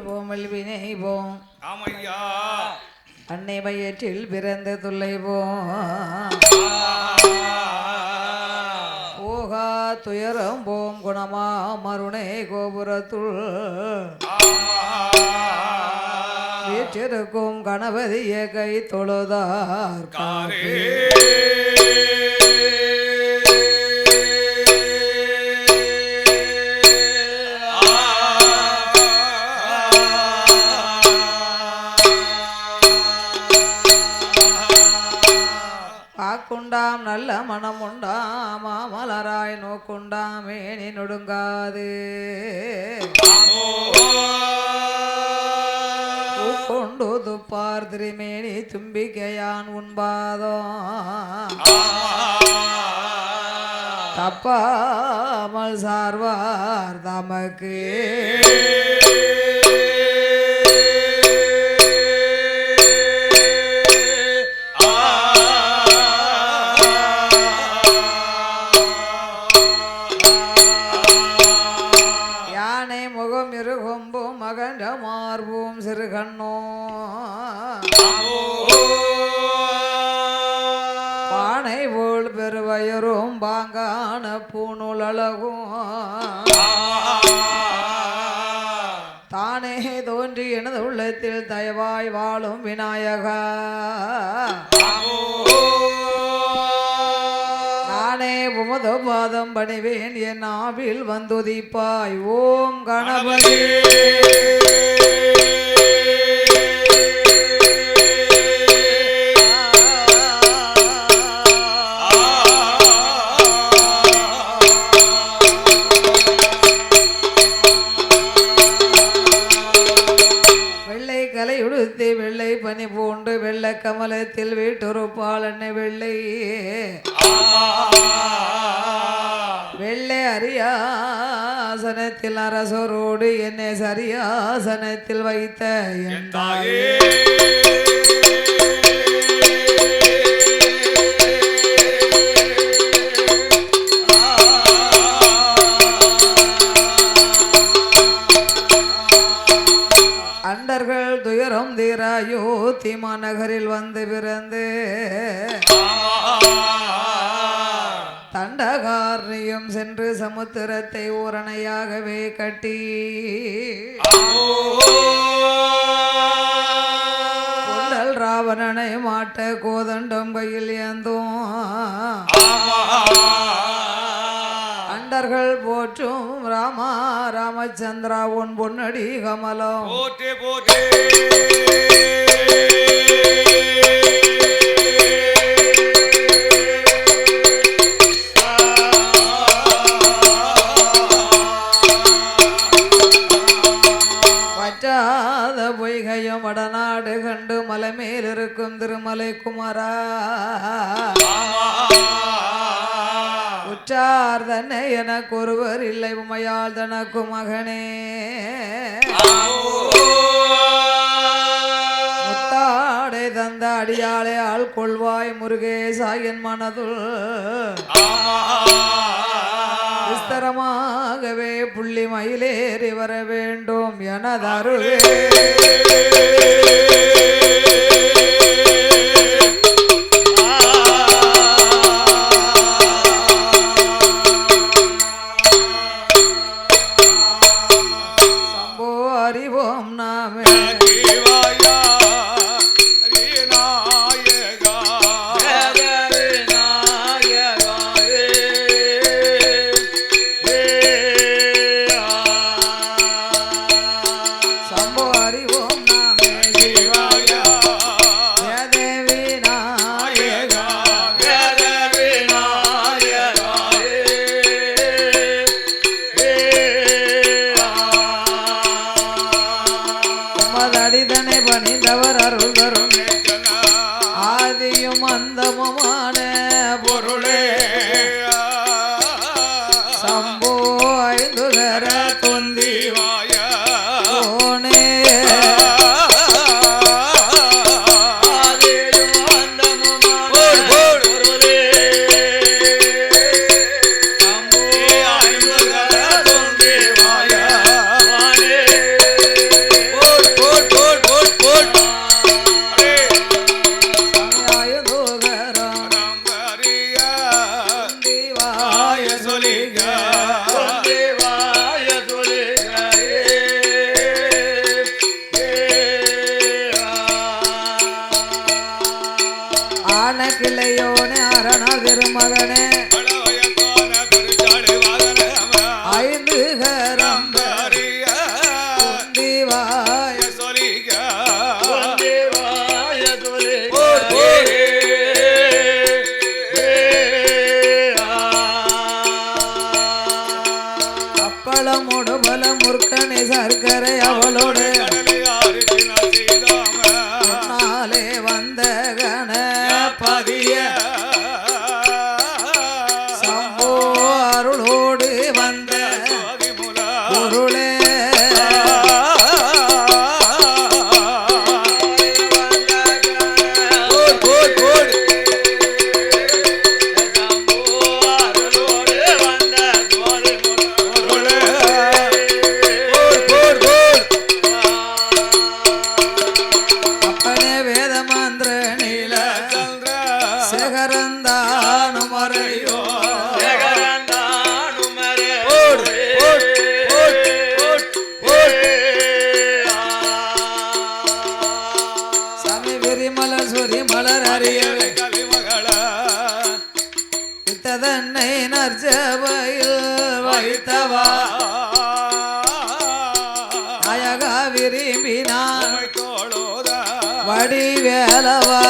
போம் வினை போம் ஆமையா அன்னை வயிற்றில் பிறந்த துள்ளை போம் போகா துயரம் போம் குணமா மருணை கோபுரத்துள் வீற்றிருக்கும் கணபதியை கை தொழுதார் காரே குண்டாம் நல்ல மனம் உண்டாம் மாமலராய் நோக்குண்டாம் மேனி நொடுங்காது கொண்டு துப்பார் திருமேனி தும்பிக்கையான் உண்பாதம் தப்பாமல் சார்வார் தமக்கு மார்பும் சிறுகண்ணோ பானை போல் பெருவயரும் பாங்கான பூநூல் அழகும் தானே தோன்றி எனது உள்ளத்தில் தயவாய் வாழும் விநாயகா நானே உமது பாதம் பணிவேன் என் நாவில் வந்துதிப்பாய் ஓம் கணபதி வெள்ளை கலை உடுத்தி வெள்ளை பனி பூண்டு வெள்ளை கமலத்தில் வீட்டுறுப்பால் என்னை வெள்ளை வெள்ளை அரியாசனத்தில் அரசரோடு என்னை சரியாசனத்தில் வைத்த என் தாயே அண்டர்கள் துயரம் தீராயோ தீமாநகரில் வந்து பிறந்து தண்டகாரணியும் சென்று சமுத்திரத்தை ஊரணையாகவே கட்டி கொண்டல் ராவணனை மாட்ட கோதண்டம் கையில் ஏந்தும் அண்டர்கள் போற்றும் ராமா ராமச்சந்திரா உன் பொன்னடி கமலம் போற்றே போற்றே பொய்கையும் வடநாடு கண்டு மலை மேல் இருக்கும் திருமலை குமாரா உற்றார் தன்னை எனக்கு ஒருவர் இல்லை உமையால் தனக்கு மகனே முத்தாடை தந்த அடியாளே ஆள் கொள்வாய் முருகேசா என் மனதுள் விஸ்தரமாகவே புள்ளி மயிலேறி வர வேண்டும் எனதருவே சம்போ அறிவோம் நாமே அடிதனை பணிந்தவர் அருள் தரும் ஆதியும் அந்தமுமான பொருளே சம்போ ஐந்துகர தொந்தி ஓனே வாய சொலிக அப்பளமோடு பல முற்கனை சர்க்கரை அவளோடு முன்னாலே வந்த கணபதிய சம்போ அருளோடு வந்த பொருளே தன்னை நற்சபையில் வைத்தவா நாயகா விரும்பினான் வடிவேலவா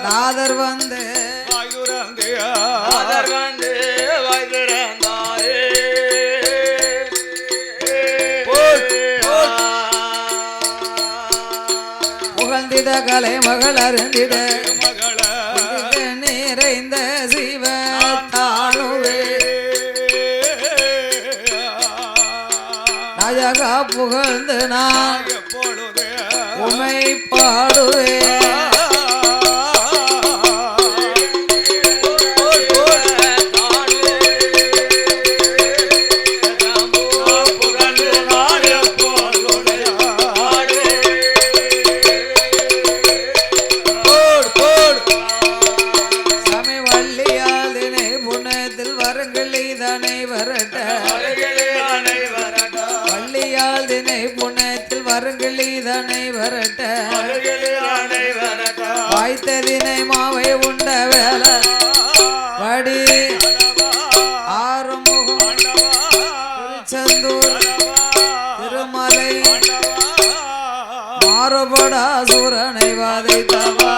நாதர் வந்து புகழ்ந்திட கலை மகள் அருந்திட நிறைந்த சிவ தானுவே நாயகா புகழ்ந்து நான் உமை பாடுவே வருங்களிதனை வரட்ட வாய்த்ததினை மாவை உண்ட வேல வடி ஆறுமுகம் திருச்செந்தூர் திருமலை மாறுபடா சூரனை வாதைத்தவா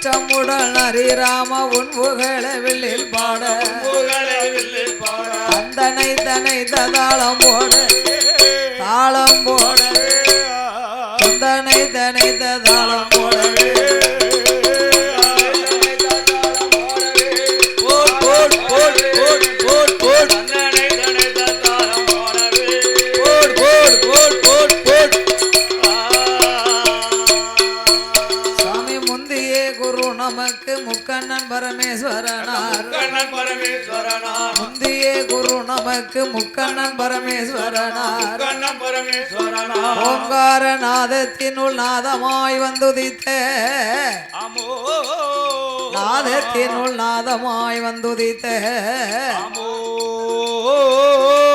இஷ்டமுடன் ஹரிராம உன்புகள வில்லில் பாட தந்தனை தனை தாளம் போட தாளம் போட தந்தனை தனை தாளம் போட நமக்கு முக்கண்ணன் பரமேஸ்வரனார் முந்திய குரு நமக்கு முக்கண்ணன் பரமேஸ்வரனார் ஓங்கார நாதத்தினுள் நாதமாய் வந்துதித்த நாதத்தினுள் நாதமாய் வந்துதித்த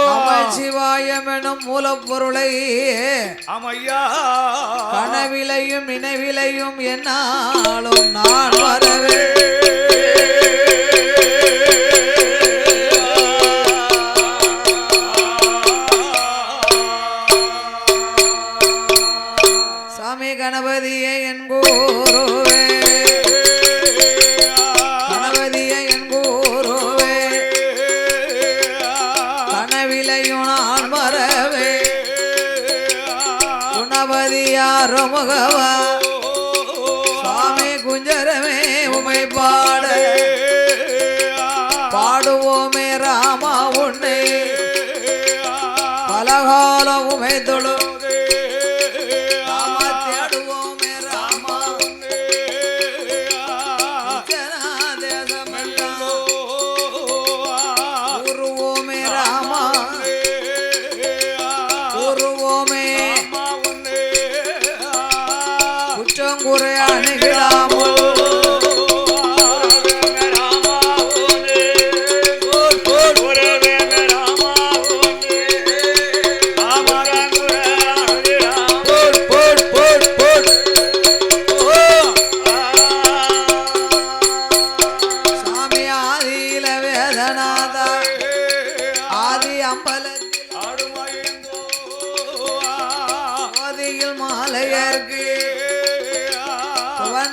நமச்சிவாயம் எனும் மூலப்பொருளை கனவிலையும் நினைவிலையும் என்னாலும் நான் வரவே சாமி கணபதியே என் குருவே கணபதியே என் குருவே கனவிலையும் நான் வரவே குணபதியார் முகவா குஞ்சரமே உமை பாட பாடுவோமே ராமா உன்னை பலகால உமை தொழு தேடுவோமே புறங்குறை அணுகிடாமல்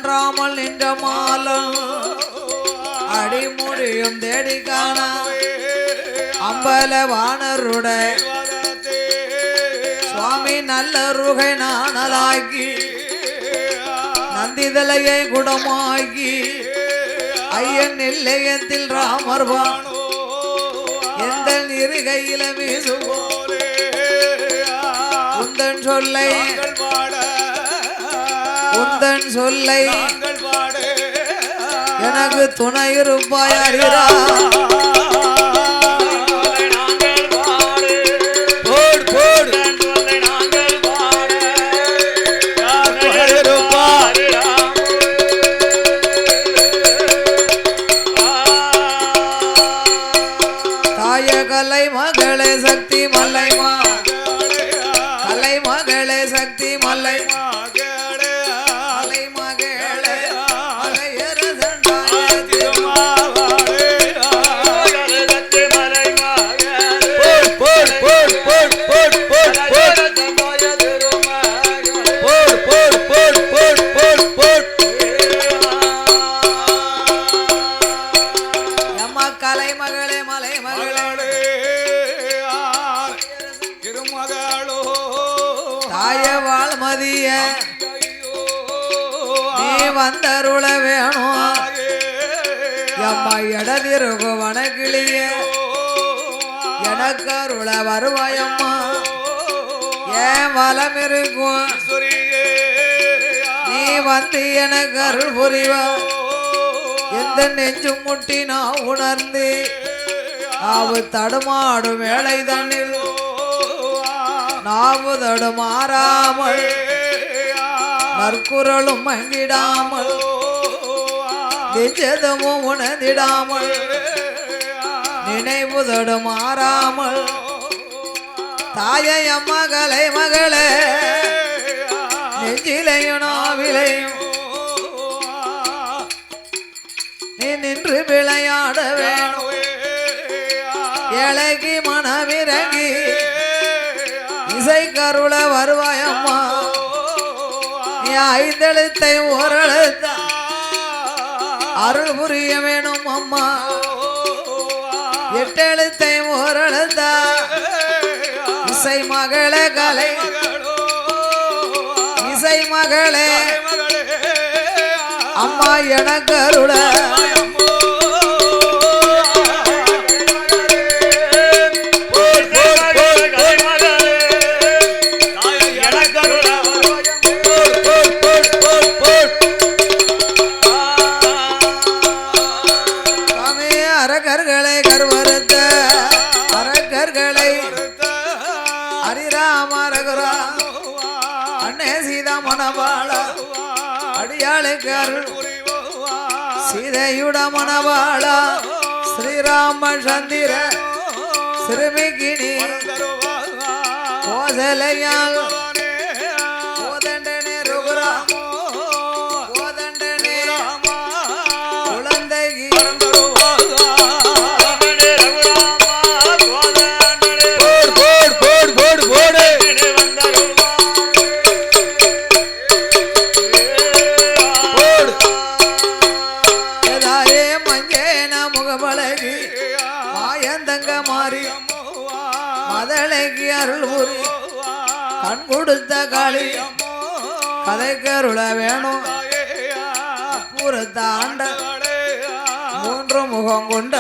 தோன்றாமல் நின்ற மாலம் அடிமுடியும் தேடி காண அம்பல வானருடைய சுவாமி நல்ல ருகை நாணலாக்கி நந்திதலையை குடமாக்கி ஐயன் நிலையத்தில் ராமர்வான் எந்த இருகையில வீசுவோலே உந்தன் சொல்லை உந்தன் சொல்லை எனக்கு துணை இருப்பாய் அறிரா தாய கலை மகளே சக்தி மல்லை கலை மகளே சக்தி மல்லை வந்தருள வேணும் எம்மா இடதிருகு வனக்கிளிய எனக்கு அருள வருவாயம்மா ஏன் வலம் இருக்கும் நீ வந்து எனக்கு அருள் புரிவா எந்த நெஞ்சு முட்டி நான் உணர்ந்து நாவு தடுமாடும் வேளை தண்ணில் நாவு தடுமாறாமல் நற்குரலும் மங்கிடாமல் நிஜதமும் உணர்ந்திடாமல் நினைவுதடு மாறாமல் தாயை அம்மா கலை மகளே நெஞ்சிலையும் நாவிலையும் நீ நின்று விளையாட வேணும் ஏழைக்கு மனமிறங்கி இசை கருள வருவாயம்மா ஐந்தெழுத்தை ஓரெழுத்த அருள் புரிய வேணும் அம்மா எட்டெழுத்தை ஓரெழுத்த இசை மகளே கலை இசை மகளே அம்மா எனக்கு அருள சீதையுட மணவாள ஸ்ரீராம சந்திர சிறுமிகினி கோசலையால் கோதண்டனே ருகுரா கோதண்டனே குழந்தைகி கண் கொடுத்த காளி கதைக்கருள வேணும் பூரத்த ஆண்ட மூன்று முகம் கொண்ட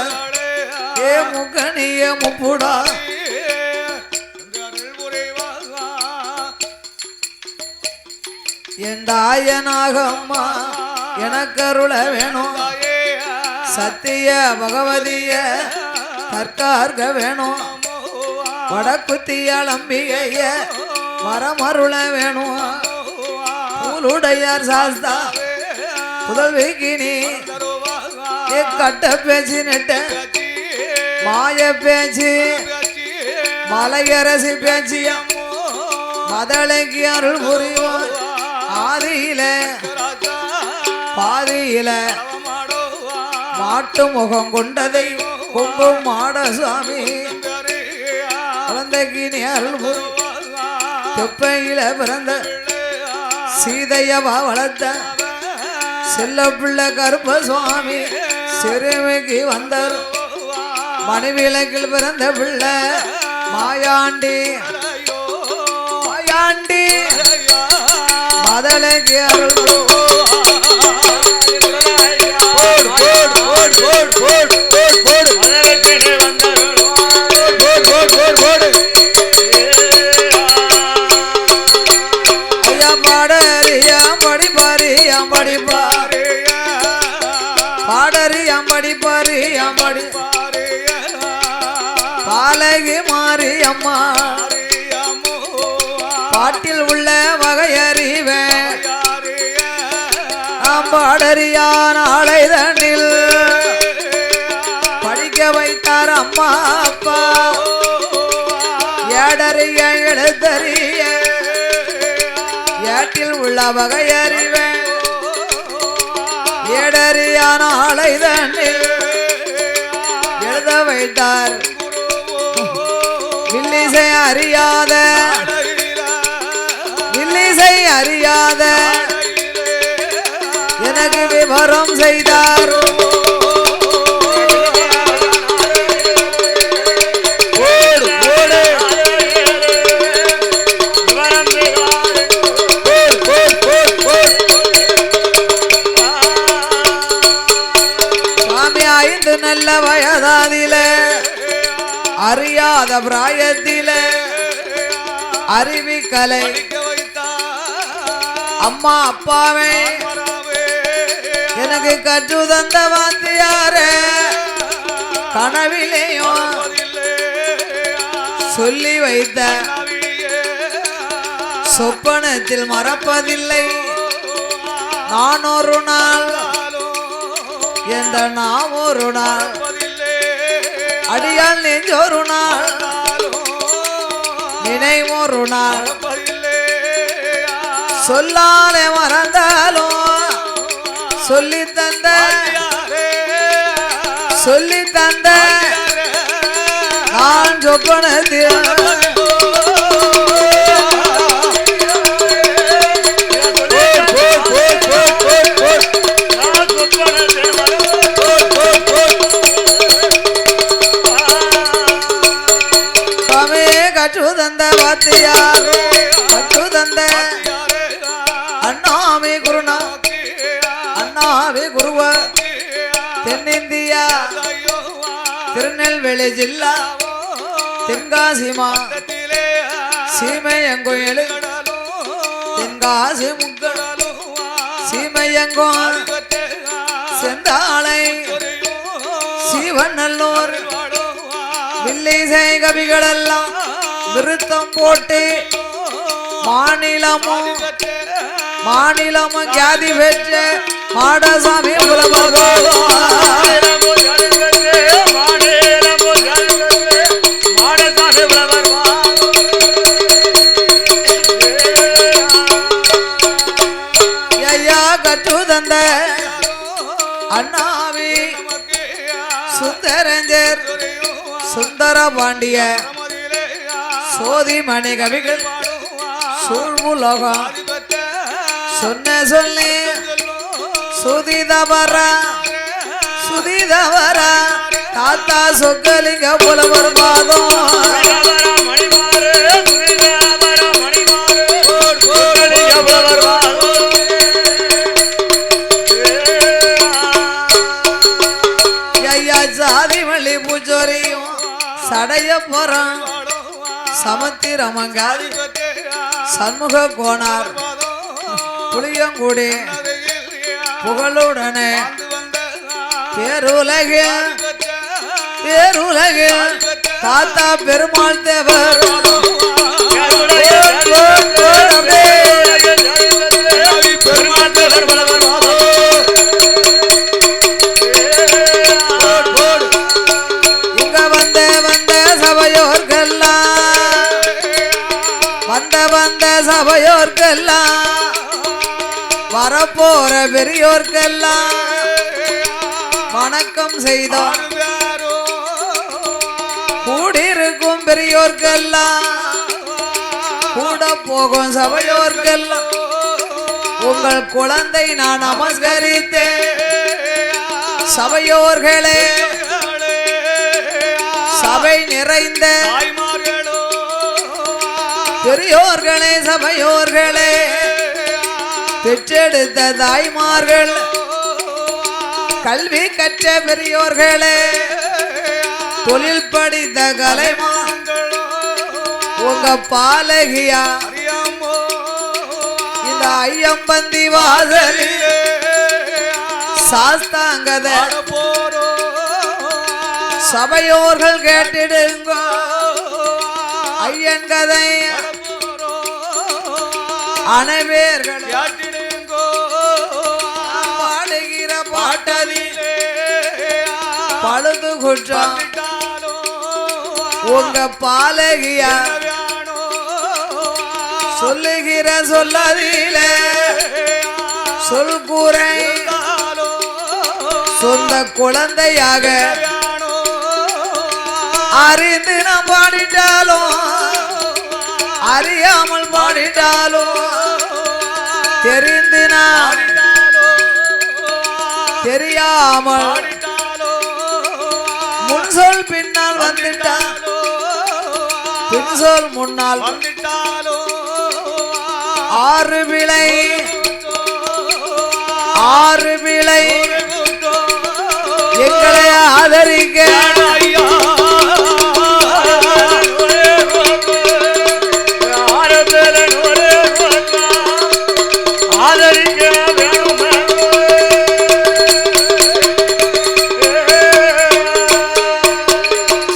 ஏ முக்கணிய முப்புடா என் தாயனாகம்மா எனக்கருள வேணும் சத்திய பகவதிய தற்கார்க வேணும் வடக்குத்தியால் அம்பிகைய வரமருள வேணும் அவளுடையார் சாஸ்தா புதல்விக்கு நீ கட்ட பேச்சு நெட்ட மாய பேச்சு மலையரசி பேச்சியா மதளைக்கு அருள் புரிவோம் ஆதியில பாதியில மாட்டு முகம் கொண்டதை கொம்பும் மாட சுவாமி குழந்தைக்கு நீ அருள் புரி தொப்பையில பிறந்த சீதையவா வளர்த்த செல்ல பிள்ளை கருப்ப சுவாமி சிறுமிக்கு வந்தார் மணிவிளக்கில் பிறந்த பிள்ளை மாயாண்டி மாயாண்டி மதளைக்கு அருள் பாலகி மாறி அம்மா பாட்டில் உள்ள வகையறிவேன் பாடறியான் ஆளைதனில் படிக்க வைத்தார் அம்மா அப்பா ஏடறிய எழுத்தறிய ஏட்டில் உள்ள வகையறிவேன் ஏடறியான் ஆளைதனில் எழுத வைத்தார் வில்லிசை அறியாத வில்லிசை அறியாத எனக்கு விவரம் செய்தார் சுவாமி 5 நல்ல வயதாதில அறியாத பிராயத்தில அறிவிக்கலை அம்மா அப்பாவே எனக்கு கற்று தந்த வாத்தியாரே கனவிலேயும் சொல்லி வைத்த சொப்பனத்தில் மறப்பதில்லை நான் ஒரு நாள் எந்த நாம் ஒரு நாள் அடியால் நெஞ்சொரு நாள் நினைவொரு நாள் சொல்லாலே மறந்தாலும் சொல்லி தந்த நான் சொப்பனத்தில் கற்று தந்த வாத்தியார் கற்று தந்த அண்ணாவே குருநா அண்ணாவே குருவ தென்னிந்தியா திருநெல்வேலி ஜில்லா தென்காசிமா சீமையங்கோயில் தென்காசி முக்கள் சீமையங்கோ செந்தாளை சீவநல்லூர் வில்லிசை கவிகளெல்லாம் விருத்தம் போட்டு மாநிலமும் ஜாதி பெற்ற மாடசாமி ஐயா கற்று தந்த அண்ணாவி சுந்தரஞ்சர் சுந்தர பாண்டிய சோதிமணி கவிகள் சூழ்வுலகம் சொன்ன சொல்லி சுதிதவர தாத்தா சொக்கலிங்க புலவர் பாதம் ஐயா ஜாதி மல்லி பூச்சோரியும் சடைய போறான் சமுத்திரமங்காதி சண்முக கோணார் புளியங்குடி புகழுடனே பேருலகில் தாத்தா பெருமாள் தேவர் இங்க வந்த சபையோர்க்கெல்லாம் வந்த சபையோர்க்கெல்லாம் வரப்போற பெரியோர்க்கெல்லாம் வணக்கம் செய்தோம். கூடியிருக்கும் பெரியோர்க்கெல்லாம் கூட போகும் சபையோர்க்கெல்லாம் உங்கள் குழந்தை நான் நமஸ்கரித்தேன். சபையோர்களே, சபை நிறைந்த பெரியோர்களே, சபையோர்களே, பெற்றெடுத்த தாய்மார்கள், கல்வி கற்ற பெரியோர்களே, தொழில் படித்த கலைமான்கள், உங்க பாலகியா இந்த ஐயம்பந்தி வாசலில் சாஸ்தாங்கத சபையோர்கள் கேட்டிடுங்க. ஐயன் கதை அனைவர்கள் பாடுகிற பாட்டதிலே பழுது குற்றம் உங்க பாலகியா சொல்லுகிற சொல்லதிலே சொல் கூரை சொந்த குழந்தையாக அறிந்து நாம் பாடிட்டாலும் அறியாமல் பாடிட்டாலும் தெரிந்து நாம் தெரியாமல் முன் சொல் பின்னால் வந்துட்டால் பின் சொல் முன்னால் ஆறு விளை எங்களை ஆதரிக்க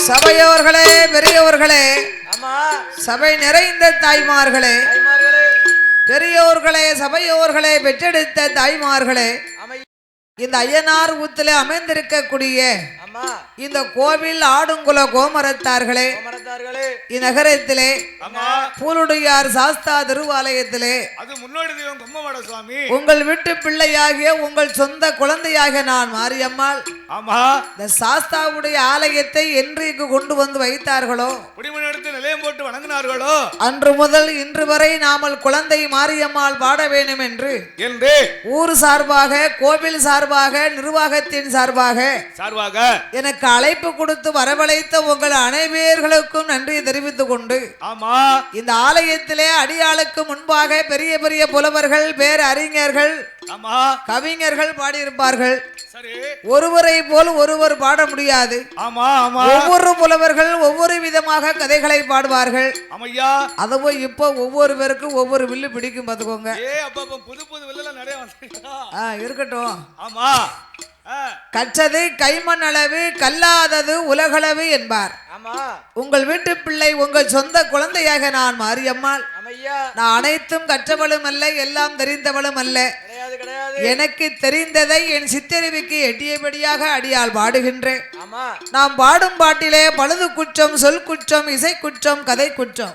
சபையோர்களே, பெரியவர்களே, சபை நிறைந்த தாய்மார்களே, பெரியோர்களே, சபையோர்களே, பெற்றெடுத்த தாய்மார்களே, இந்த ஐயனார் ஊத்துல அமைந்திருக்கக்கூடிய இந்த கோவில் ஆடுங்குல கோமரத்தார்களே, இந்நகரத்திலே பூலுடையார் சாஸ்தா திருவாலயத்திலே உங்கள் வீட்டு பிள்ளையாகிய உங்கள் சொந்த குழந்தையாக நான் மாரியம்மாள் இந்த சாஸ்தாவுடைய ஆலயத்தை என்றைக்கு கொண்டு வந்து வைத்தார்களோ நிலையம் போட்டு வணங்கினார்களோ அன்று முதல் இன்று வரை நாமல் குழந்தை மாரியம்மாள் பாட வேண்டும் என்று ஊர் சார்பாக, கோவில் சார்பாக, நிர்வாகத்தின் சார்பாக எனக்கு அழைப்பு கொடுத்து வரவழைத்த உங்கள் அனைவர்களுக்கும் நன்றி தெரிவித்துக் கொண்டு இந்த ஆலயத்திலே அடியாளுக்கு முன்பாக பெரிய பெரிய புலவர்கள், பேர் அறிஞர்கள், கவிஞர்கள் பாடியிருப்பார்கள். ஒருவரை போல் ஒருவர் பாட முடியாது. ஒவ்வொரு புலவர்கள் ஒவ்வொரு விதமாக கதைகளை பாடுவார்கள். அதுவும் இப்போ ஒவ்வொருவருக்கும் ஒவ்வொரு வில்லு பிடிக்கும் பார்த்துக்கோங்க. இருக்கட்டும். கற்றது கைமண் அளவு, கல்லாதது உலகளவு என்பார். உங்கள் வீட்டு பிள்ளை உங்கள் சொந்த குழந்தையாக நான் மாரியம்மாள். நான் அனைத்தும் கற்றவளும் அல்ல, எல்லாம் தெரிந்தவளும் அல்ல. எனக்கு தெரிந்ததை என் சித்தறிவுக்கு எட்டியபடியாக அடியால் பாடுகின்றேன். நாம் பாடும் பாட்டிலே பழுது குற்றம், சொல் குற்றம், இசை குற்றம், கதை குற்றம்.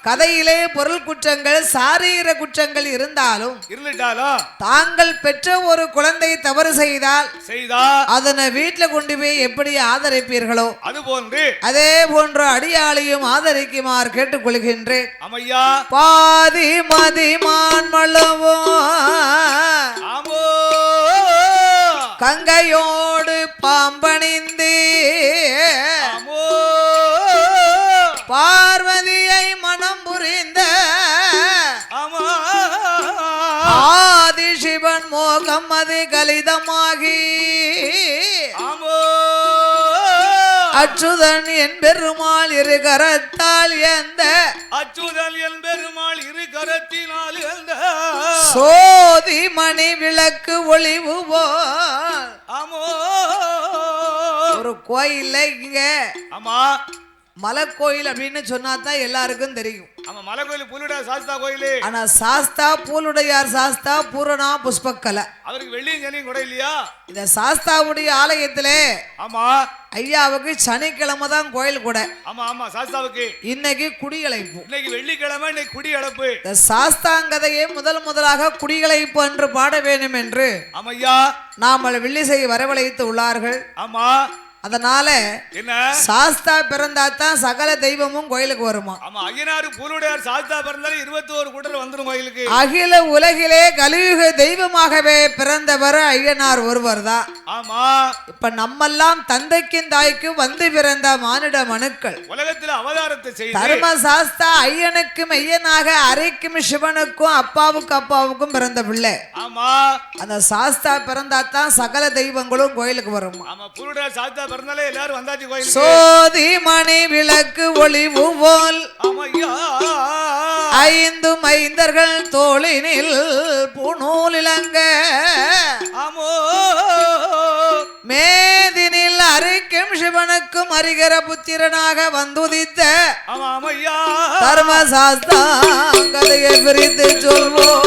கதையிலே பொருள் குற்றங்கள், சாரீர குற்றங்கள் இருந்தாலும் தாங்கள் பெற்ற ஒரு குழந்தை தவறு செய்தால் அதனை வீட்டுல கொண்டு போய் எப்படி ஆதரிப்பீர்களோ அதே போன்ற அடியாளையும் ஆதரிக்குமாறு கேட்டுக்கொள்கின்றேன். பாதி மதி மான்மளவோ கங்கையோடு பாம்பணிந்து பார்வதியை மனம் புரிந்த ஆதி சிவன் மோகம் அது கலிதமாகி அச்சுதன் என் பெருமாள் இரு கரத்தால் எந்த அச்சுதன் என் பெருமாள் இரு கரத்தினால் எந்த சோதி மணி விளக்கு ஒளிவு போல் ஒரு கோயில்ல இங்க மலை கோயில் அப்படின்னு சொன்னாதான் எல்லாருக்கும் தெரியும். ஆமா, மலை கோயில் பூலுடையார் சாஸ்தா கோயில். ஆனா சாஸ்தா பூலுடையார் சாஸ்தா பூரணா புஷ்பக்கலை அவருக்கு வெள்ளியும் சனியும் கூட இல்லையா? இந்த சாஸ்தாவுடைய ஆலயத்திலே ஆமா ஐயாவுக்கு சனிக்கிழமை தான் கோயில் கூட. ஆமா ஆமா, சாஸ்தாவுக்கு இன்னைக்கு குடியழைப்பு. இன்னைக்கு வெள்ளிக்கிழமை, இன்னைக்கு குடியழைப்பு. இந்த சாஸ்தாங்கதையே முதலாக குடியழைப்பு என்று பாட வேண்டும் என்று ஆமையா நாமல் வில்லிசை வரவழைத்து உள்ளார்கள். ஆமா, அதனால என்ன சாஸ்தா பிறந்தாதான் சகல தெய்வமும் கோயிலுக்கு வருமா. ஆமா, ஐயனாரு பூலுடையார் சாஸ்தா பிறந்தாலும் 21 கூட்டர் வந்துரும் கோயிலுக்கு. அகில உலகிலே கலியுக தெய்வமாகவே பிறந்தவர் ஐயனார் ஒருவர் தான். ஆமா, இப்ப நம்மெல்லாம் தந்தைக்கும் தாய்க்கும் வந்து பிறந்த மானிட மனுக்கள். உலகத்தில் அவதாரத்தை செய்து தர்ம சாஸ்தா ஐயனுக்கும் ஐயனாக அரைக்கும் சிவனுக்கும் அப்பாவுக்கும் பிறந்த பிள்ளை. ஆமா, அந்த சாஸ்தா பிறந்தாதான் சகல தெய்வங்களும் கோயிலுக்கு வரும். ஆமா, பூலுடையார் சாஸ்தா பிறந்தாலே எல்லாரும் வந்தாச்சு கோயிலுக்கு. சோதி மணி விளக்கு ஒளிவு போல் ஆமையா 5 மைந்தர்கள் தோளினில் பூநூலிலங்க ஆமோ மேதினில் அரிக்கும் சிவனுக்கும் அரிகர புத்திரனாக வந்துதித்த தர்மசாஸ்தா கதையை பிரித்து சொல்வோம்.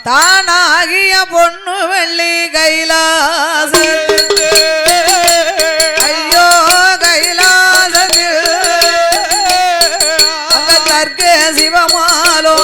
தானாகிய பொண்ணு வெள்ளி கைலாச ஐயோ கைலாசத்தில் அங்க தர்க்க சிவமாலோ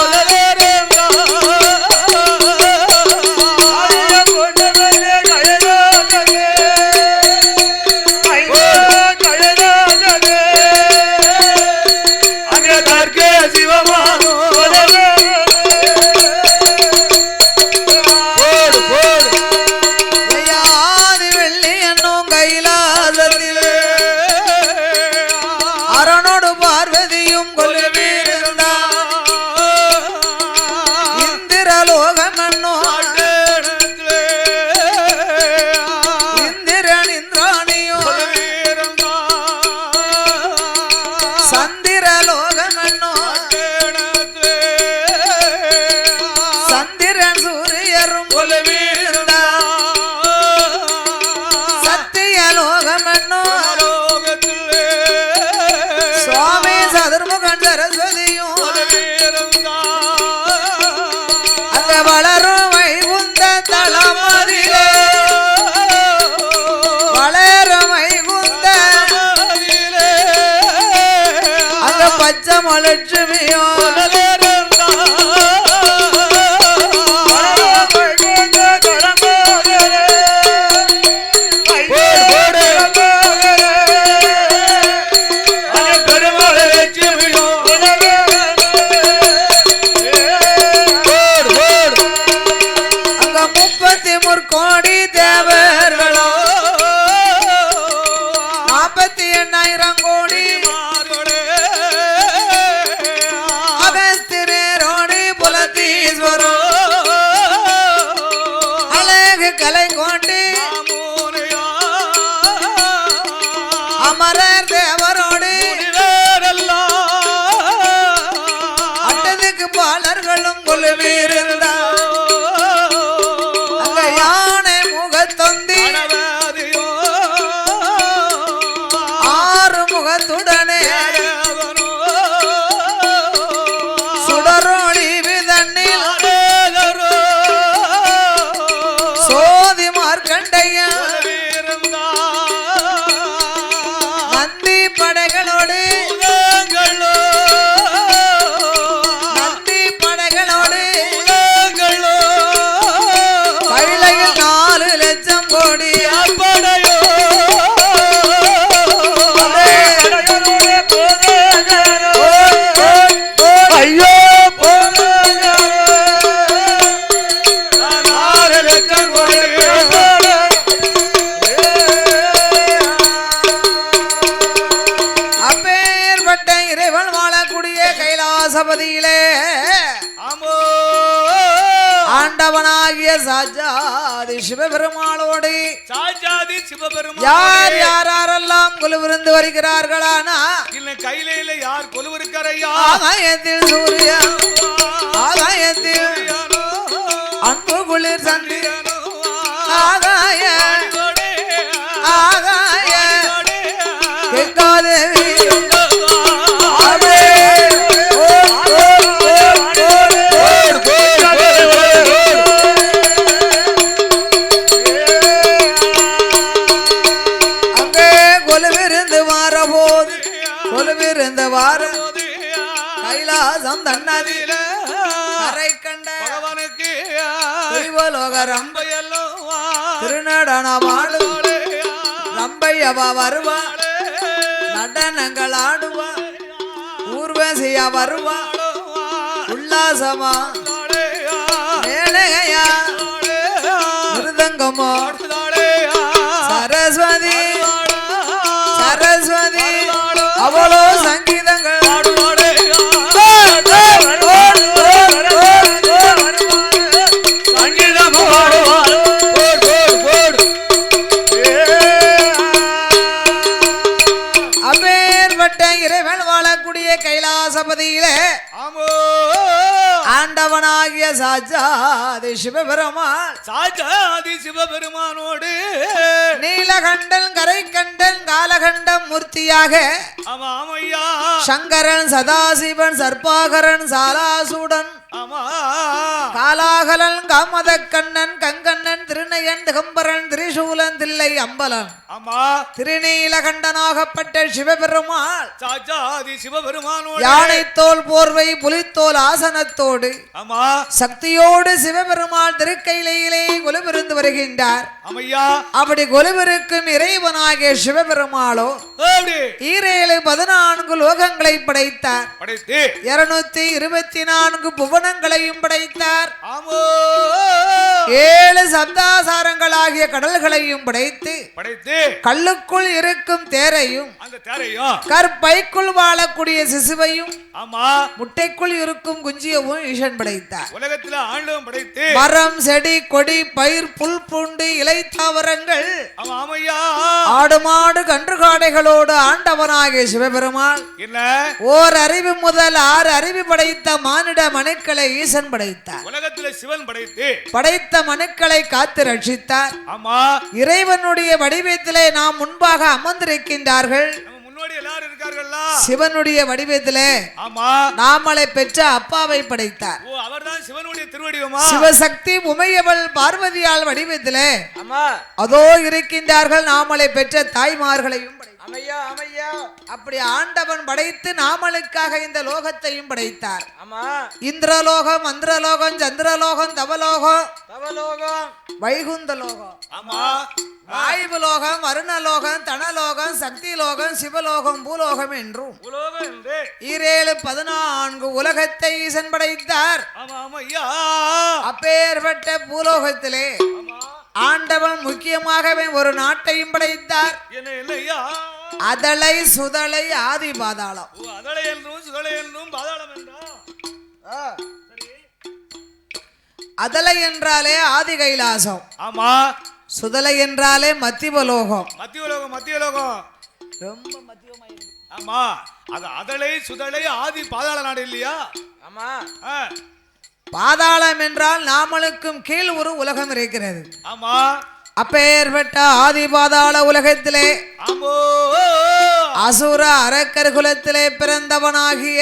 வளரும் வைகுந்த தளமதிலே வளரும் வைகுந்த அந்த பச்சை மலட்சுமியோ கோடி தேவர்களோ 48,000 கோடி அகஸ்திரோடி புலத்தீஸ்வரோ அழகு கலை கோண்டி அமரர் தேவரோடி அட்டதுக்கு பாலர்களும் கொலுவீருந்தா முகத்துடனே சுடரோளி விதன்னில் சோதி மார்க்கண்டைய நந்தி படைகளோடு கைலையில் 4 லட்சம் கோடி கைலாசபதியிலே ஆண்டவனாகிய சாஜாதி சிவபெருமாளோடு யார் யாரெல்லாம் கொலுவ கொலுவிருந்து வருகிறார்களானா இல்ல கையில யார் கொலுவிருக்காரையா ஆகாயத்தில் சூரியன் ஆகாயத்தில் அன்பு குளிர் சந்திரன் ஆகாய ஆகாய கங்காதேவி கைலாசம் தன்னதில கரை கண்ட பகவானுக்கு திருநடனமாடு ரம்பையவா வருவா நடனங்கள் ஆடுவா ஊர்வசியா வருவா உல்லாசமா மேலையா மிருதங்கமோ சரஸ்வதி சரஸ்வதி அவளோ சங்கீதங்கள் கைலாசபதியிலே ஆண்டவனாகிய சாஜாதி சிவபெருமான் சாஜாதி சிவபெருமானோடு நீலகண்டன் கரைக்கண்டன் காலகண்டம் மூர்த்தியாக சங்கரன் சதாசிவன் சர்பாகரன் சாலாசூடன் காலாகலன் காமத கண்ணன் கங்கண்ணன் திருநயன் திகம்பரன் திரிசூலன் தில்லை அம்பலன் திருநீலகண்டனாகப்பட்ட சிவபெருமாள் யானை தோல் போர்வை புலித்தோல் ஆசனத்தோடு சக்தியோடு சிவபெருமாள் திருக்கையிலே கொலுவிருந்து வருகின்றார். அப்படி கொலுவிருக்கும் இறைவனாகிய சிவபெருமாளோ 14 லோகங்களை படைத்தார். 224 புவனங்களையும் படைத்தார். 7 சப்தாசாரங்களாகிய கடல்களையும் படைத்து கல்லுக்குள் இருக்கும் தேரையும் கற்பைக்குள் வாழக்கூடிய சிசுவையும் முட்டைக்குள் இருக்கும் குஞ்சியவும் ஈசன் படைத்தார். உலகத்தில் ஆண்டவன் படைத்து மரம் செடி கொடி பயிர் புல் பூண்டு இலை தாவரங்கள் ஆடு மாடு கன்று காடைகளோடு ஆண்டவனாகிய சிவபெருமாள் ஓர் அறிவு முதல் 6 அறிவு படைத்த மானிட மனுக்களை ஈசன் படைத்தார். உலகத்தில் சிவன் படைத்த மனுக்களை காத்து ரட்சித்தார். இறைவனுடைய வடிவத்திலே நாம் முன்பாக அமர்ந்திருக்கின்றார்கள். சிவனுடைய வடிவத்திலே நாமளை பெற்ற அப்பாவை படைத்தார். சிவசக்தி உமையவள் பார்வதியால் வடிவத்திலே அதோ இருக்கின்றார்கள் நாமளை பெற்ற தாய்மார்களையும் அப்படி ஆண்டவன் படைத்து நாமளுக்காக இந்த லோகத்தையும் படைத்தார். இந்திரலோகம் மந்திரலோகம் சந்திரலோகம் தவலோகம் வைகுந்த லோகம் வாயு லோகம் வருணலோகம் தனலோகம் சக்தி லோகம் சிவலோகம் பூலோகம் என்றும் 14 உலகத்தை ஈசன் படைத்தார். அப்பேற்பட்ட பூலோகத்திலே ஆண்டவன் முக்கியமாகவே ஒரு நாட்டையும் படைத்தார். அதலை சுதலை ஆதி பாதாளம். அதலை என்றாலே ஆதி கைலாசம். சுதலை என்றாலே மத்தியலோகம். மத்தியலோகம் ரொம்ப மத்தியமாயிருக்கு. ஆமா, அது அதலை சுதலை ஆதி பாதாள நாடு இல்லையா? ஆமா. பாதாளம் என்றால் நாமளுக்கும் கீழ் ஒரு உலகம் இருக்கிறது. ஆமா. அப்பேற்பட்ட ஆதி பாதாள உலகத்திலே அசுர அரக்கர் குலத்திலே பிறந்தவனாகிய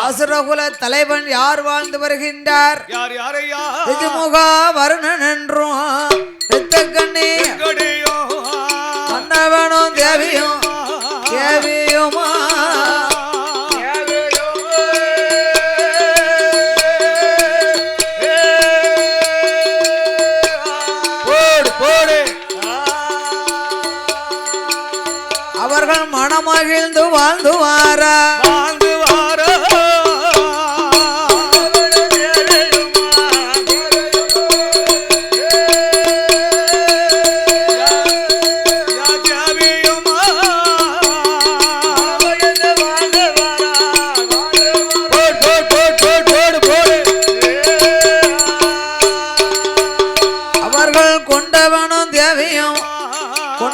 அசுரகுல தலைவன் யார் வாழ்ந்து வருகின்றார்? திஜுமுகா வருணன் என்றும் கண்ணே மன்னவனும் தேவியும் தேவியுமா அவர்கள் மனமகிழ்ந்து வாழ்ந்து வாரா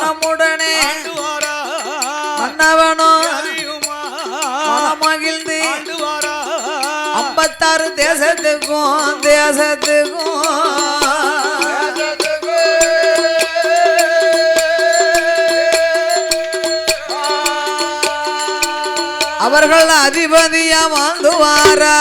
மனமுடனே மன்னவனோ மகிழ்ந்து 56 தேசத்துக்கும் அவர்கள் அதிபதியா வாழ்ந்துவாரா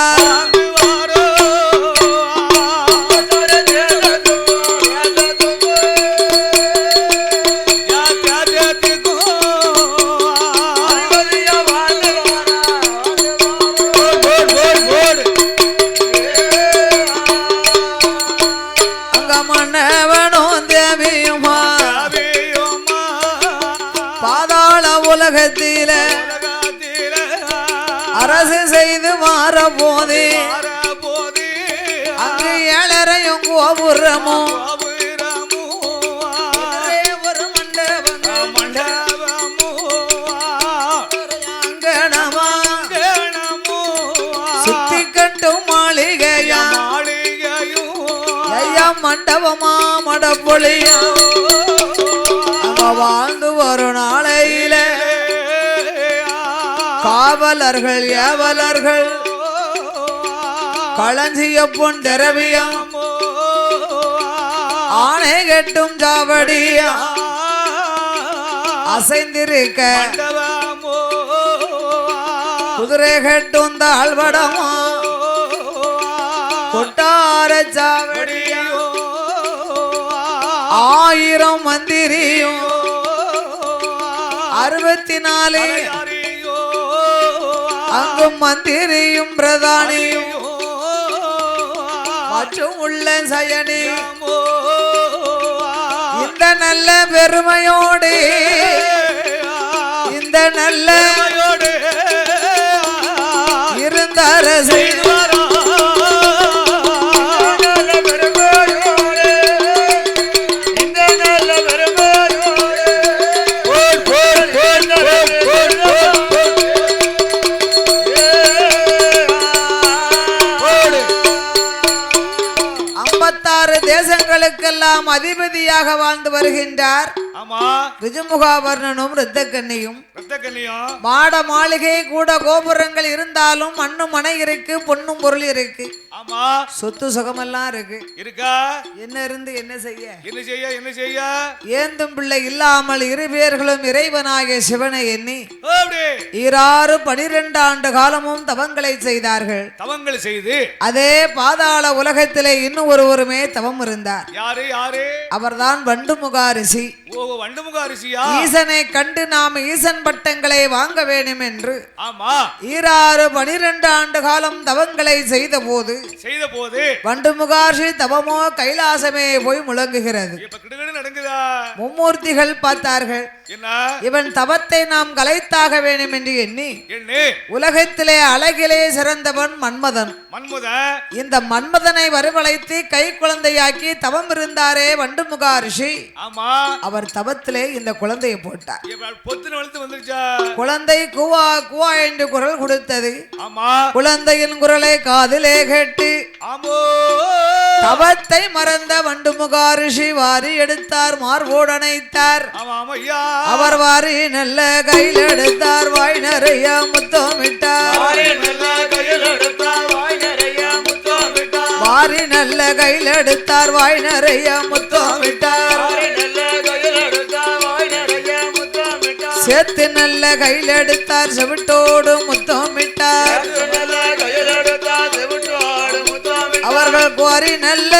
உலகத்தில அரசு செய்து மாற போதே அங்கு ஏழரையும் கோபுரமும் ஒரு சுத்தி கட்டும் மாளிகையா மண்டபமா மடப்பொழியா வாழ்ந்து ஒரு நாளையில காவலர்கள் ஏவலர்கள் களஞ்சிய பொன் திரவியம் ஆணை கட்டும் சாவடியா அசைந்திருக்க குதிரை கட்டும் தாழ்வடமா கொட்டார சாவடியா 1000 மந்திரியும் 64 அங்கு மந்திரியும் பிரதானியும் மற்றும் உள்ள சயனி இந்த நல்ல பெருமையோடு இந்த நல்ல இருந்த அரசு தேசங்களுக்கெல்லாம் அதிபதியாக வாழ்ந்து வருகின்றார். ரிஜுமுகாவர்ணனும் இரத்தக்கண்ணியும் மாட மாளிகை கூட கோபுரங்கள் இருந்தாலும் மண்ணும் மனை இருக்கு, பொன்னும் பொருள் இருக்கு, சொத்து சுகமெல்லாம் இருக்கு. என்ன இருந்து என்ன செய்ய ஏந்தும் பிள்ளை இல்லாமல் 2 பேர்களும் இறைவனாகிய சிவனை எண்ணி 12 ஆண்டு காலமும் தவங்களை செய்தார்கள். அதே பாதாள உலகத்திலே இன்னும் ஒருவருமே தவம் இருந்தார். அவர்தான் வண்டுமுகா ரிஷி. ஈசனை கண்டு நாம் ஈசன் பட்டங்களை வாங்க வேண்டும் என்று 12 ஆண்டு காலம் தவங்களை செய்த போது வண்டுமுகார்ஷி தவமோ கைலாசமே போய் முழங்குகிறது. மும்மூர்த்திகள் பார்த்தார்கள், இவன் தவத்தை நாம் கலைத்தாக வேண்டும் என்று எண்ணி உலகத்திலே அழகிலே சிறந்தவன் மன்மதன். இந்த மன்மதனை வரவழைத்து கை குழந்தையாக்கி தவம் இருந்தாரே வண்டுமுகா ரிஷி, அவர் தவத்திலே இந்த குழந்தையை போட்டார். குழந்தை குவா குவா என்று குரல் கொடுத்தது. குழந்தையின் குரலை காதிலே கேட்டு தவத்தை மறந்த வண்டுமுகா ரிஷி வாரி எடுத்தார், மார்போடு அணைத்தார். அவர் வாரி நல்ல கையில் எடுத்தார், வாய் நிறைய முத்தமிட்டார். வாரி நல்ல கையில் எடுத்தார், வாய் நிறைய முத்தமிட்டார். சேர்த்து நல்ல கையில் எடுத்தார், செவிட்டோடு முத்தமிட்டார். அவர்கள் கோரி நல்ல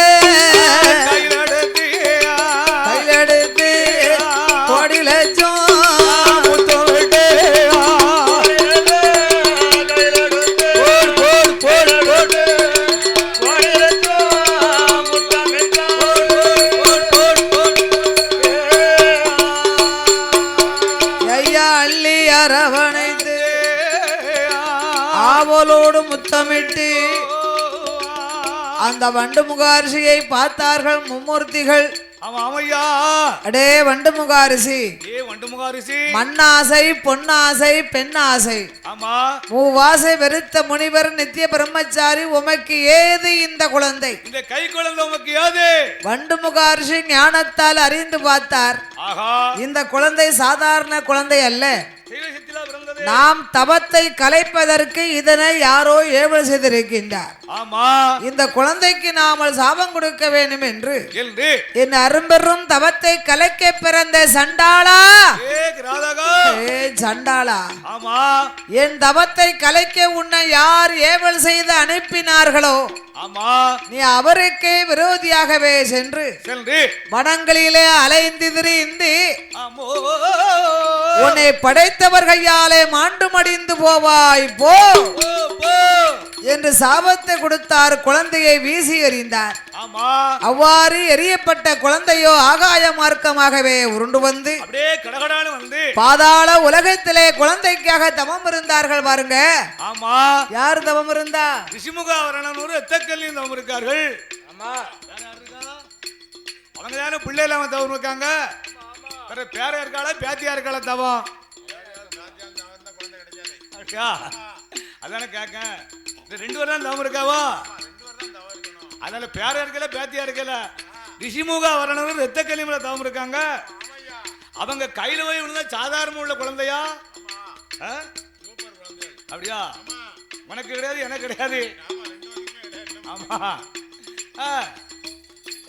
கையெடுத்து கோடி லட்சம் ஐயா அள்ளி அரவணைத்து ஆவலோடு முத்தமிட்டு அந்த வண்டுமுகாரிசியை பார்த்தார்கள் மும்மூர்த்திகள். ஆமா ஆமையா. அடே வண்டுமுக அரிசி, ஏ வண்டுமுக அரிசி, மண்ணாசை பொன்னாசை பெண்ணாசை, ஆமா மூவாசை வெறுத்த முனிவர் நித்திய பிரம்மச்சாரி, உமக்கு ஏது இந்த குழந்தை? இந்த கை குழந்தை உமக்கு ஏது? வண்டுமுக அரிசி ஞானத்தால் அறிந்து பார்த்தார். ஆஹா, இந்த குழந்தை சாதாரண குழந்தை அல்ல. தெய்வசக்தியில பிறந்தது. நாம் தவத்தை கலைப்பதற்கு இதனை யாரோ ஏவல் செய்திருக்கின்றார். ஆமா, இந்த குழந்தைக்கு நாமல் சாபம் கொடுக்க வேண்டும் என்று என்று என் அரும்பெரும் தவத்தை கலைக்க பிறந்த சண்டாளா, ஏ கிராதகா, ஏ சண்டாளா, ஆமா என் தவத்தை கலைக்க உன்னை யார் ஏவல் செய்து அனுப்பினார்களோ, ஆமா நீ அவருக்கே விரோதியாகவே சென்று சென்று வனங்களிலே அலைந்து திரிந்து ஆமோ உன்னை படைத்தவர் கையாலே மாண்டு மடிந்து போவாய் போ போ என்று சாபத்தை கொடுத்தார். குழந்தையை வீசி எறிந்தார். ஆமா, அவ்வாறு எரியப்பட்ட குழந்தையோ ஆகாய மார்க்கமாகவே உருண்டு வந்து அப்படியே கடகடான்னு வந்து பாதாள உலகத்திலே குழந்தைக்காக தவம் இருந்தார்கள். பாருங்க, ஆமா யார் தவம் இருந்தா? ரிஷிமுகாவரணனூர் எத்தக்கல்லியும் தவம் இருக்கார்கள். ஆமா, வேற யார் இருக்கா? அவங்க தானே பிள்ளை இல்லாம தவம் இருக்காங்க. வேற பேர இருக்காளா பேத்தியா இருக்காளா தவம்? அதானே கேட்க. இந்த 2 பேரும் தான் தவம் இருக்காவா? அதனால பேர இருக்கல பேத்தியா இருக்கல. ரிஷிமுகா வரணூர் எத்தக்கல்லியும்ல தவம் இருக்காங்க. அவங்க கையில போய் விழுந்தா சாதாரண உள்ள குழந்தையா? அப்படியா? உனக்கு கிடையாது எனக்கு கிடையாது. ஆமா,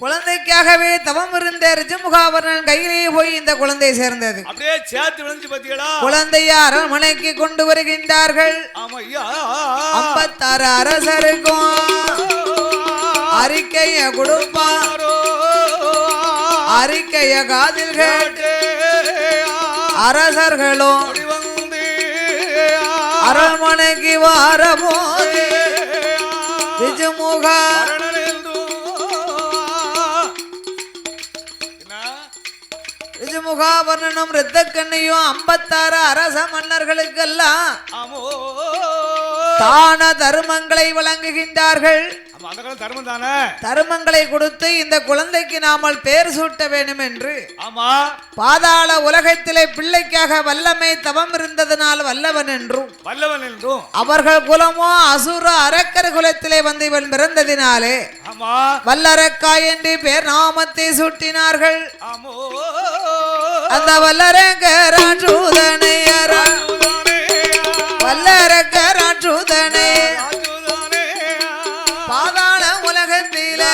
குழந்தைக்காகவே தவம் இருந்த ரிஜமுகாவரணன் கையிலேயே போய் இந்த குழந்தை சேர்ந்தது. அப்படியே சேர்த்து விழுந்து பாத்தீங்களா? குழந்தைய அரண்மனைக்கு கொண்டு வருகின்றார்கள். ஆமா ஐயா, 56 அரசருக்கும் அறிக்கைய கொடுப்பாரோ, அறிக்கைய காதில் கேட்டு அரசர்களும் அரண்மனைக்கு வாரபோது ரிஜமுகா ரிஜமுகாவர்ணனும் இரத்தக்கண்ணையும் 56 அரச மன்னர்களுக்கெல்லாம் தான தர்மங்களை வழங்குகின்றார்கள். தர்மம் தானே, தர்மங்களை கொடுத்து இந்த குழந்தைக்கு நாமல் பெயர் சூட்ட வேண்டும் என்று. ஆமா, பாதாள உலகத்திலே பிள்ளைக்காக வல்லமை தவம் இருந்ததனால் வல்லவன் என்றும், வல்லவன் என்றும், அவர்கள் குலமோ அசுர அரக்கர் குலத்திலே வந்து இவன் பிறந்ததினாலே ஆமா வல்லரக்காய் என்று பேர் நாமத்தை சூட்டினார்கள். ஆமோ, அந்த வல்லரக்கராஜூதனை வல்லரக்கராஜூதனை பாதாள உலகத்திலே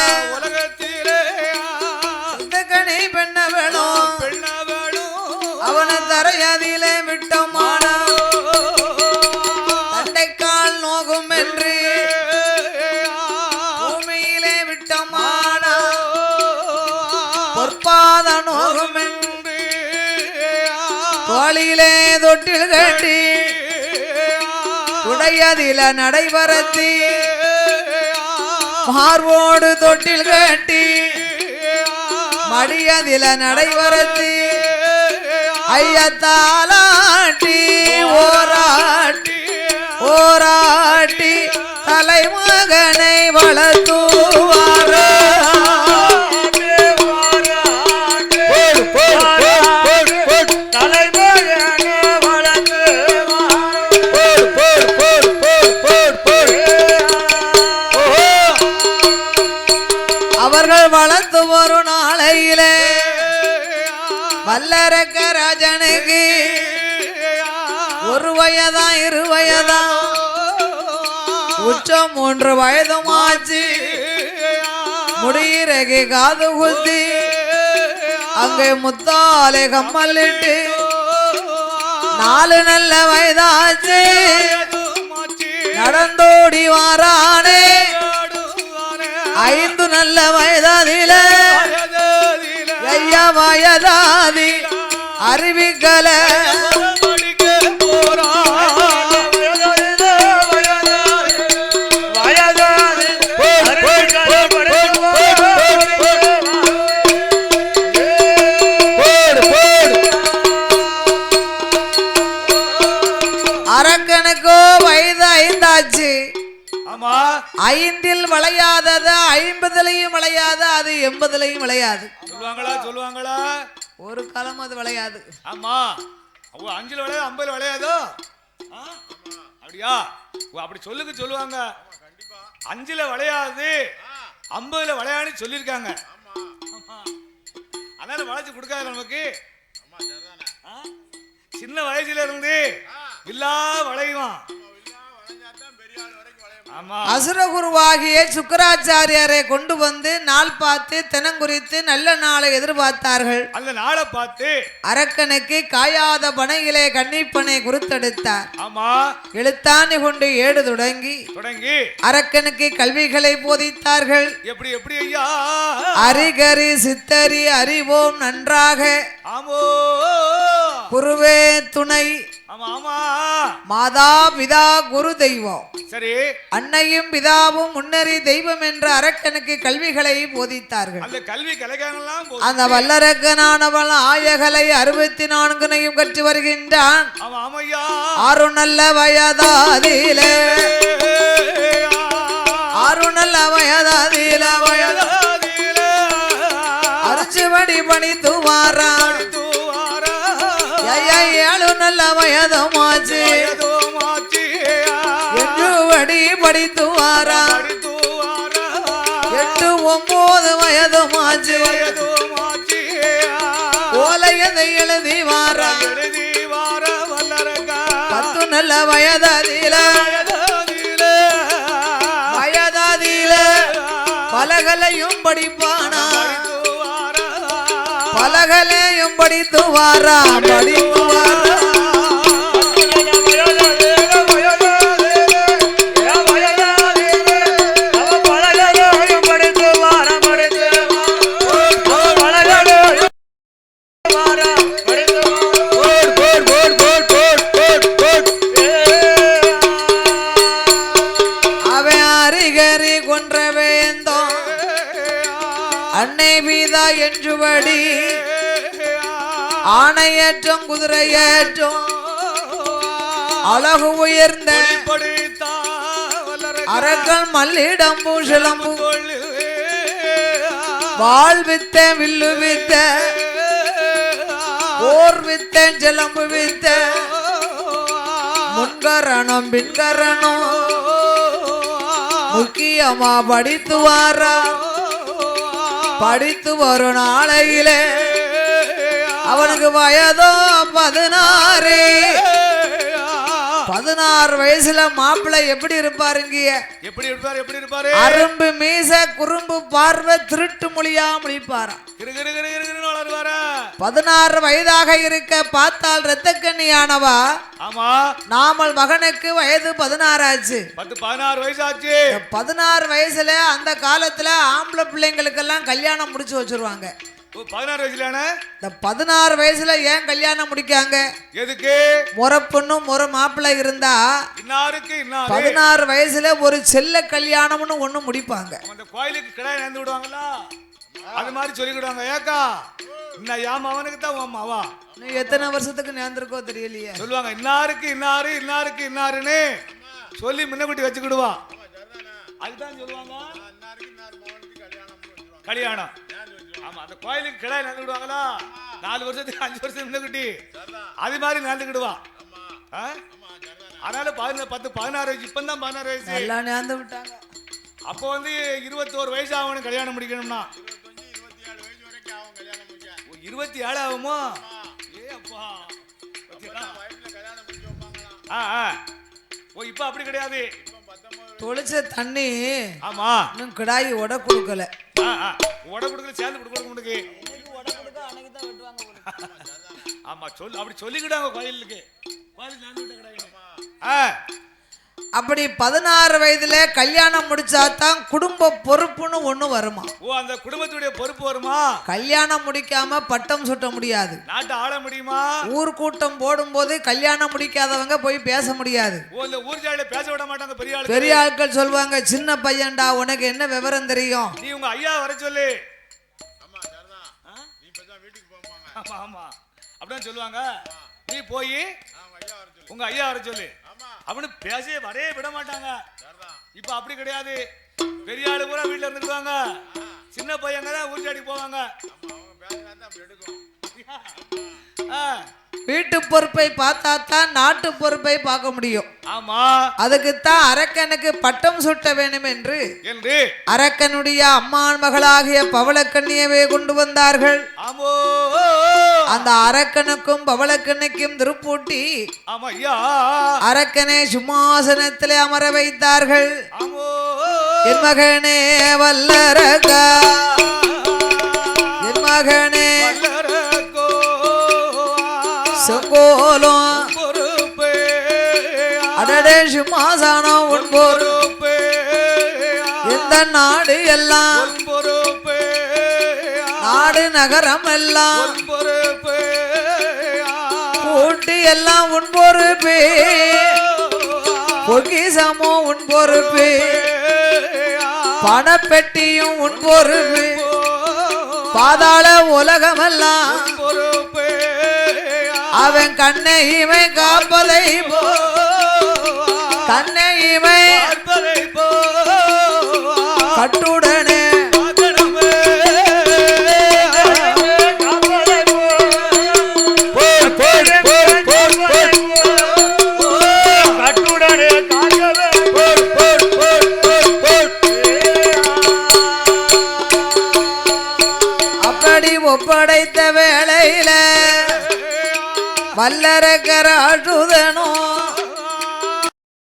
கனி பெண்ணவளும் அவனை தரையதிலே விட்டமான தண்டைக்கால் நோகும் என்று பூமியிலே விட்டமான பொற்பாத நோகும் என்று தோளிலே தொட்டில் கட்டி உடையதில நடைபரத்தி மார்போடு தொட்டில் கட்டி மடியதில நடைபரத்தி ஐயத்தாலாட்டி ஓராட்டி ஓராட்டி தலைமகனை வளர்த்துவார். அவர்கள் வளர்த்து ஒரு நாளையிலே வல்லரக்கராஜனுக்கு 1 வயதா 2 வயதா உச்சம் 3 வயதும் ஆச்சு. முடியிறகு காது குத்தி அங்கே முத்தாலே கம்மலிட்டு 4 நல்ல வயதாச்சு. நடந்தோடி வாரானே 5 நல்ல வயதாதில ஐயா வயதாதி அறிவிக்கல அரக்கனுக்கோ வயது 5 ஆச்சு. ஆமா 5ல் விளையாதது 50லயும் விளையாது, அது 80லயும் விளையாது. சொல்லுவாங்களா ஒரு காலம் அது விளையாது. ஆமா 5ல விளையாது 50ல விளையாதோ? அப்படியா? அப்படி சொல்லுவாங்க. 5ல விளையாது 50ல விளையாடுன்னு சொல்லியிருக்காங்க. அதனால வளைச்சு கொடுக்காது நமக்கு. சின்ன வயசுல இருந்து வில்லா வளையுவான். அசுரகுருவாகிய சுக்கராச்சாரியாரை கொண்டு வந்து நாள் பார்த்து தினங்குறித்து நல்ல நாளை எதிர்பார்த்தார்கள். அந்த நாளை பார்த்து அரக்கனுக்கு காயாத பனையிலே கன்னிப்பனை குறித்தெடுத்தார். ஆமா எழுத்தாணி கொண்டு ஏடு தொடங்கி அரக்கனுக்கு கல்விகளை போதித்தார்கள். எப்படி ஐயா? அரிகரி சித்தரி அறிவோம் நன்றாக, ஆமோ குருவே துணை, மாதா பிதா குரு தெய்வம், சரி அன்னையும் பிதாவும் முன்னறி தெய்வம் என்ற அரக்கனுக்கு கல்விகளை போதித்தார்கள். அந்த கல்வி கலைஞர்கள்லாம் அந்த வல்லரக்கனானவன் ஆயகலை 64 கற்று வருகின்றான். 6 நல்ல வயதாதிலே 6 நல்ல வயதாதிலே அரிச்சுவடி பணித்து வாரான். 7 நல்ல வயதுமாச்சு எட்டுவடி படித்து வாரான். 8 9 வயதுமாச்சு ஓலையதை எழுதி வாரான். 10 நல்ல வயதாதில பலகலையும் படிப்பானா, பலகலையும் படித்து வாரா படித்து வாரா. என்றுபடி ஆணையேற்றம் குதிரையேற்றம் அழகு உயர்ந்த அரக்கன் மல்லிடம் பூசலம்பு வாழ்வித்த வில்லு வித்த ஓர் வித்த ஜலம்பு வித்த முன்கரணம் பின்கரணம் முக்கியமா படித்து வாரா. படித்து வரும் நாளையிலே அவனுக்கு வயதோ 16. 16 வயசுல மாப்பிள்ளை எப்படி இருப்பாருங்க? எப்படி இருப்பாரு? அரும்பு மீச குறும்பு பார்வை திருட்டு மொழியா முழிப்பாரா. 16 வயதாக இருக்க பார்த்தால் இரத்தக்கண்ணியானவா. ஆமா நாமல் மகனுக்கு வயது 16 ஆச்சு. 16 வயசு ஆச்சு. 16 வயசுல அந்த காலத்துல ஆம்பளை பிள்ளைங்களுக்கெல்லாம் கல்யாணம் முடிச்சு வச்சிருவாங்க. 16 வயசுல இந்த 16 வயசுல ஏன் கல்யாணம் முடிக்காங்க? எதுக்கு? முறை பொண்ணும் முறை மாப்பிள்ளை இருந்தா இன்னாருக்கு 16 வயசுல ஒரு செல்ல கல்யாணம்னு ஒண்ணு முடிப்பாங்க. அந்த கோயிலுக்கு கிடாய் நேர்ந்து விடுவாங்களா, அது மாதிரி சொல்லிக்கிடுவாங்க. ஏக்கா இந்த யாம அவனுக்கு தான் மாமாவா, நீ எத்தனை வருஷத்துக்கு நேர்ந்திருக்கோ தெரியலையே. சொல்லுவாங்க இன்னாருக்கு இன்னாருன்னு சொல்லி முன்னகுட்டி வச்சுக்கிடுவான். அதுதான் சொல்லுவாங்க கல்யாணம். ஆமா அந்த கோயிலுக்கு கிடாய் நேர்ந்து விடுவாங்களா, 4 வருஷத்துக்கு 5 வருஷம் முன்னகுட்டி அது மாதிரி நேர்ந்துக்கிடுவான். அதனால 10 16 வயசு இப்பதான் 16 வயசு எல்லாம் நேர்ந்து விட்டாங்க. அப்போ வந்து 21 வயசு ஆகணும் கல்யாணம் முடிக்கணும்னா. 27 ஆகுமோ? ஏ அப்பா ஓ இப்ப அப்படி கிடையாது. தொளிச்ச தண்ணி ஆமா இன்னும் கிடாயி உட கொடுக்கல. உட கொடுக்கல சேர்ந்து கொடுக்க. ஆமா சொல்லு அப்படி சொல்லிக்கிட்டாங்க கோயிலுக்கு. அப்படி 16 வயதுல கல்யாணம் முடிச்சாதான் குடும்ப பொறுப்புன்னு ஒண்ணு வருமா. ஓ அந்த குடும்பத்துடைய பொறுப்பு வருமா? கல்யாணம் முடிக்காம பட்டம் சுட்ட முடியாது. நாட்டை ஆள முடியுமா? ஊர் கூட்டம் போடும் போது கல்யாணம் முடிக்காதவங்க போய் பேச முடியாது. ஓ இந்த ஊர் ஜாயில பேச விட மாட்டாங்க. பெரிய ஆட்கள் சொல்லுவாங்க, சின்ன பையன்டா உனக்கு என்ன விவரம் தெரியும், நீ உங்க ஐயா வர சொல்லு. ஆமா அப்படிதான் சொல்லுவாங்க. நீ போய் உங்க ஐயா வர சொல்லு. அவனு பேசவே வரவே விட மாட்டாங்க. இப்ப அப்படி கிடையாது. பெரிய ஆளு பூரா வீட்டுல இருந்துக்குவாங்க, சின்ன பையங்க தான் ஊர்ச்சாடி போவாங்க. வீட்டு பொறுப்பை பார்த்தா தான் நாட்டு பொறுப்பை பார்க்க முடியும். ஆமா, அதுக்குத்தான் அரக்கனுக்கு பட்டம் சுட்ட வேண்டும் என்று அரக்கனுடைய அம்மான் மகளாகிய பவளக்கண்ணியவே கொண்டு வந்தார்கள். அந்த அரக்கனுக்கும் பவளக்கண்ணிக்கும் திருப்பூட்டி அரக்கனை சிம்மாசனத்திலே அமர வைத்தார்கள். என் மகனே வல்லரகா, என் மகனே செங்கோலம் அடடே சிம்மாசனம் உன் பொறுப்பே, எந்த நாடு எல்லாம் நாடு நகரம் எல்லாம் கூட்டி எல்லாம் உன் பொறுப்பே, பொக்கிசமோ உன் பொறுப்பே, பணப்பெட்டியும் உன் பொறுப்பு, பாதாள உலகமெல்லாம் அவன் கண்ணையுமை காப்பதை போ, கண்ணையுமை கட்டுடனே அப்படி ஒப்படைத்த வேளையில வல்லரக்கராட்டுதனோ